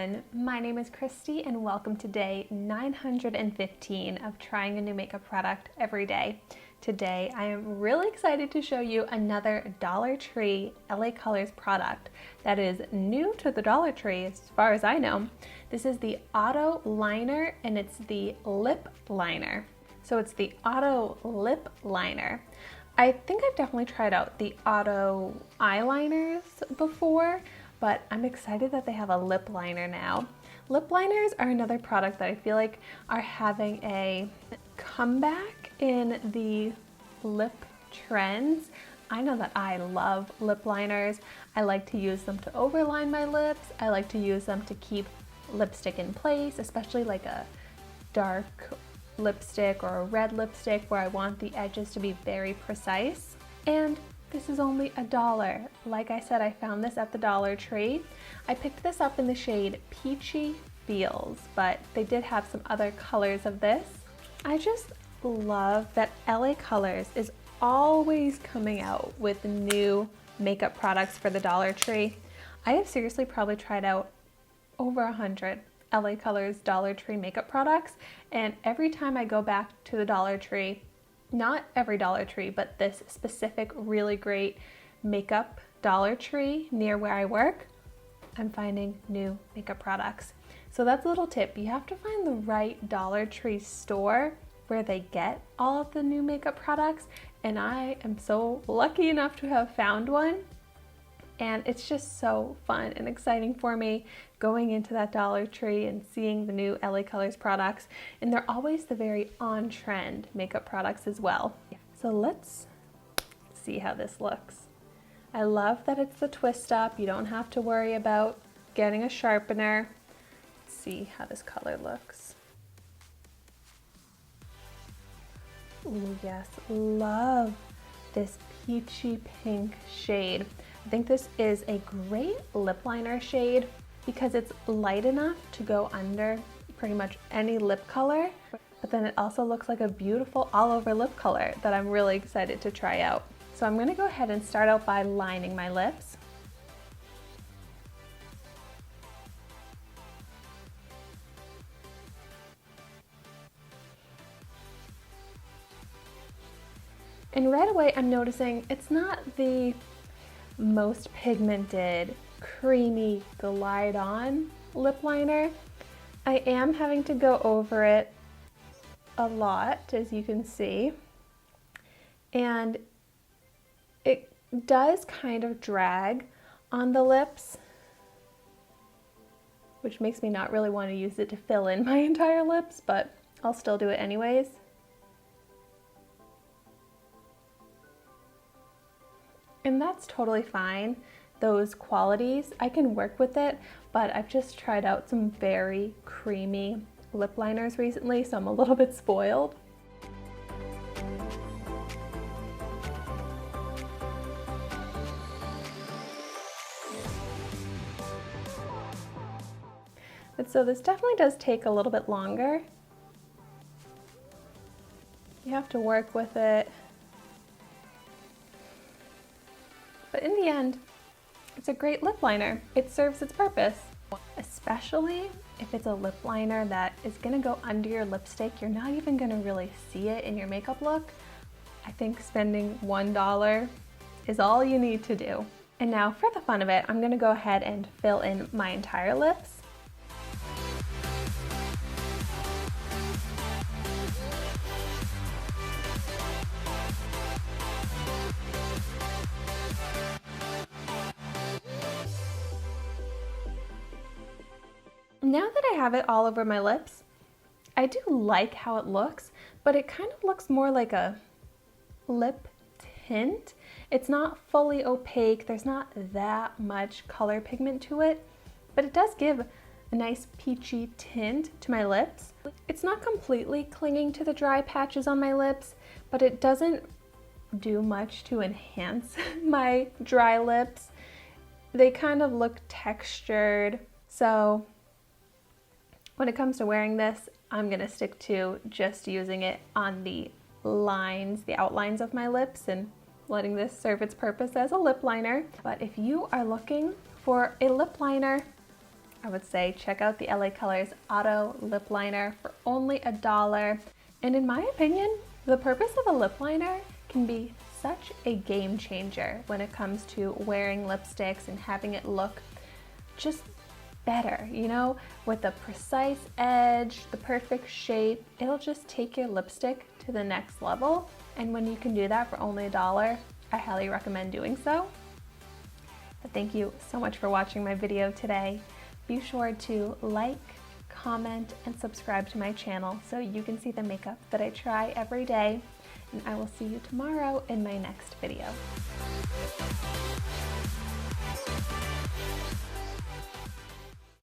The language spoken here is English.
everyone, my name is Christy and welcome to day 915 of trying a new makeup product every day. Today I am really excited to show you another Dollar Tree LA Colors product that is new to the Dollar Tree as far as I know. This is the Auto Liner and it's the Lip Liner. So it's the Auto Lip Liner. I think I've definitely tried out the Auto Eyeliners before, but I'm excited that they have a lip liner now. Lip liners are another product that I feel like are having a comeback in the lip trends. I know that I love lip liners. I like to use them to overline my lips. I like to use them to keep lipstick in place, especially like a dark lipstick or a red lipstick where I want the edges to be very precise. And this is only $1. Like I said, I found this at the Dollar Tree. I picked this up in the shade Peachy Feels, but they did have some other colors of this. I just love that LA Colors is always coming out with new makeup products for the Dollar Tree. I have seriously probably tried out over 100 LA Colors Dollar Tree makeup products, and every time I go back to the Dollar Tree, not every Dollar Tree, but this specific really great makeup Dollar Tree near where I work, I'm finding new makeup products. So that's a little tip. You have to find the right Dollar Tree store where they get all of the new makeup products, and I am so lucky enough to have found one. And it's just so fun and exciting for me going into that Dollar Tree and seeing the new LA Colors products. And they're always the very on-trend makeup products as well. So let's see how this looks. I love that it's the twist up. You don't have to worry about getting a sharpener. Let's see how this color looks. Ooh, yes, love this peachy pink shade. I think this is a great lip liner shade because it's light enough to go under pretty much any lip color, but then it also looks like a beautiful all over lip color that I'm really excited to try out. So I'm gonna go ahead and start out by lining my lips. And right away I'm noticing it's not the most pigmented, creamy, glide on lip liner. I am having to go over it a lot, as you can see, and it does kind of drag on the lips, which makes me not really want to use it to fill in my entire lips, but I'll still do it anyways. And that's totally fine. Those qualities, I can work with it, but I've just tried out some very creamy lip liners recently, so I'm a little bit spoiled. But so this definitely does take a little bit longer. You have to work with it. But in the end, it's a great lip liner. It serves its purpose, especially if it's a lip liner that is gonna go under your lipstick. You're not even gonna really see it in your makeup look. I think spending $1 is all you need to do. And now for the fun of it, I'm gonna go ahead and fill in my entire lips. Now that I have it all over my lips, I do like how it looks, but it kind of looks more like a lip tint. It's not fully opaque, there's not that much color pigment to it, but it does give a nice peachy tint to my lips. It's not completely clinging to the dry patches on my lips, but it doesn't do much to enhance my dry lips. They kind of look textured, so when it comes to wearing this, I'm gonna stick to just using it on the lines, the outlines of my lips, and letting this serve its purpose as a lip liner. But if you are looking for a lip liner I would say check out the LA Colors Auto Lip Liner for only $1. And in my opinion, the purpose of a lip liner can be such a game changer when it comes to wearing lipsticks and having it look just better, you know, with the precise edge, the perfect shape. It'll just take your lipstick to the next level. And when you can do that for only $1, I highly recommend doing so. But thank you so much for watching my video today. Be sure to like, comment, and subscribe to my channel so you can see the makeup that I try every day. And I will see you tomorrow in my next video.